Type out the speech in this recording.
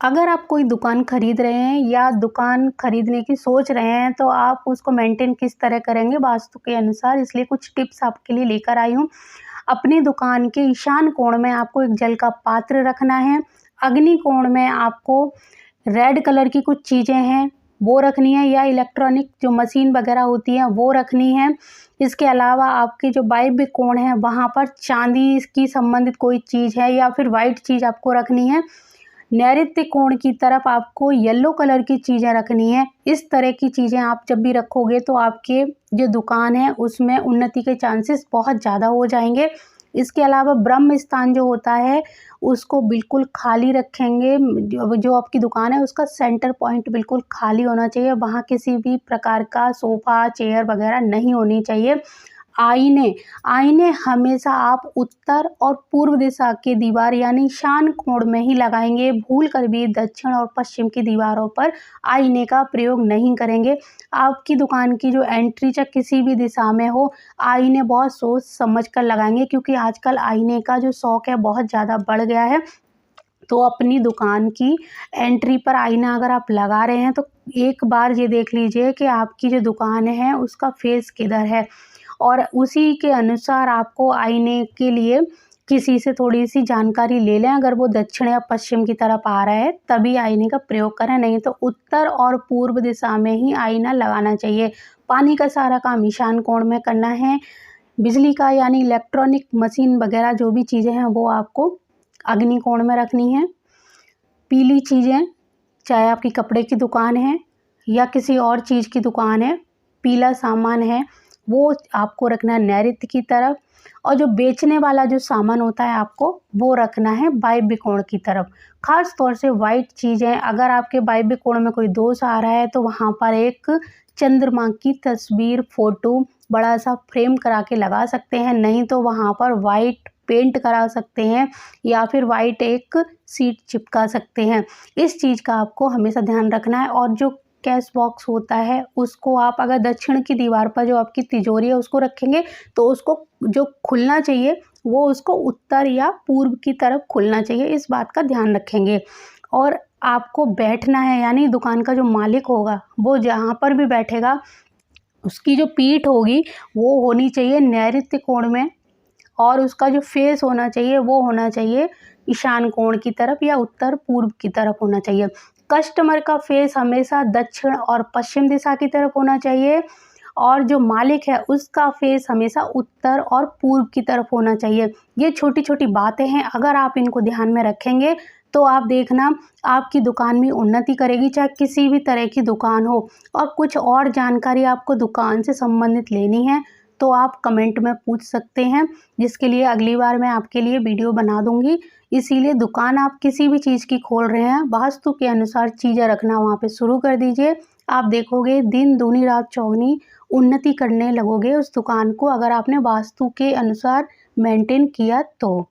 अगर आप कोई दुकान खरीद रहे हैं या दुकान खरीदने की सोच रहे हैं, तो आप उसको मेंटेन किस तरह करेंगे वास्तु के अनुसार, इसलिए कुछ टिप्स आपके लिए लेकर आई हूँ। अपनी दुकान के ईशान कोण में आपको एक जल का पात्र रखना है। अग्नि कोण में आपको रेड कलर की कुछ चीज़ें हैं वो रखनी है, या इलेक्ट्रॉनिक जो मशीन वगैरह होती हैं वो रखनी है। इसके अलावा आपकी जो वायव्य कोण है वहाँ पर चांदी की संबंधित कोई चीज़ है या फिर वाइट चीज़ आपको रखनी है। नैऋत्य कोण की तरफ आपको येलो कलर की चीज़ें रखनी है। इस तरह की चीज़ें आप जब भी रखोगे तो आपके जो दुकान है उसमें उन्नति के चांसेस बहुत ज़्यादा हो जाएंगे। इसके अलावा ब्रह्म स्थान जो होता है उसको बिल्कुल खाली रखेंगे। जो आपकी दुकान है उसका सेंटर पॉइंट बिल्कुल खाली होना चाहिए। वहाँ किसी भी प्रकार का सोफ़ा, चेयर वगैरह नहीं होनी चाहिए। आईने आईने हमेशा आप उत्तर और पूर्व दिशा की दीवार यानी ईशान कोण में ही लगाएंगे। भूल कर भी दक्षिण और पश्चिम की दीवारों पर आईने का प्रयोग नहीं करेंगे। आपकी दुकान की जो एंट्री चाहे किसी भी दिशा में हो, आईने बहुत सोच समझ कर लगाएंगे, क्योंकि आजकल आईने का जो शौक है बहुत ज़्यादा बढ़ गया है। तो अपनी दुकान की एंट्री पर आईना अगर आप लगा रहे हैं तो एक बार ये देख लीजिए कि आपकी जो दुकान है उसका फेस किधर है, और उसी के अनुसार आपको आईने के लिए किसी से थोड़ी-सी जानकारी ले लें। अगर वो दक्षिण या पश्चिम की तरफ आ रहा है तभी आईने का प्रयोग करें, नहीं तो उत्तर और पूर्व दिशा में ही आईना लगाना चाहिए। पानी का सारा काम ईशान कोण में करना है। बिजली का यानी इलेक्ट्रॉनिक मशीन वगैरह जो भी चीज़ें हैं वो आपको अग्नि कोण में रखनी है। पीली चीज़ें, चाहे आपकी कपड़े की दुकान है या किसी और चीज़ की दुकान है, पीला सामान है वो आपको रखना है नैऋत्य की तरफ, और जो बेचने वाला जो सामान होता है आपको वो रखना है वायव्य कोण की तरफ। ख़ास तौर से वाइट चीज़ें, अगर आपके वायव्य कोण में कोई दोष आ रहा है तो वहाँ पर एक चंद्रमा की तस्वीर, फ़ोटो बड़ा सा फ्रेम करा के लगा सकते हैं, नहीं तो वहाँ पर वाइट पेंट करा सकते हैं या फिर वाइट एक सीट चिपका सकते हैं। इस चीज़ का आपको हमेशा ध्यान रखना है। और जो कैश बॉक्स होता है उसको आप अगर दक्षिण की दीवार पर जो आपकी तिजोरी है उसको रखेंगे तो उसको जो खुलना चाहिए वो उसको उत्तर या पूर्व की तरफ खुलना चाहिए, इस बात का ध्यान रखेंगे। और आपको बैठना है, यानी दुकान का जो मालिक होगा वो जहाँ पर भी बैठेगा उसकी जो पीठ होगी वो होनी चाहिए नैऋत्य कोण में, और उसका जो फेस होना चाहिए वो होना चाहिए ईशान कोण की तरफ या उत्तर पूर्व की तरफ होना चाहिए। कस्टमर का फेस हमेशा दक्षिण और पश्चिम दिशा की तरफ होना चाहिए, और जो मालिक है उसका फेस हमेशा उत्तर और पूर्व की तरफ होना चाहिए। ये छोटी-छोटी बातें हैं, अगर आप इनको ध्यान में रखेंगे तो आप देखना आपकी दुकान में उन्नति करेगी, चाहे किसी भी तरह की दुकान हो। और कुछ और जानकारी आपको दुकान से संबंधित लेनी है तो आप कमेंट में पूछ सकते हैं, जिसके लिए अगली बार मैं आपके लिए वीडियो बना दूंगी। इसीलिए दुकान आप किसी भी चीज़ की खोल रहे हैं, वास्तु के अनुसार चीज़ें रखना वहाँ पे शुरू कर दीजिए। आप देखोगे दिन दूनी रात चौगनी उन्नति करने लगोगे उस दुकान को, अगर आपने वास्तु के अनुसार मेंटेन किया तो।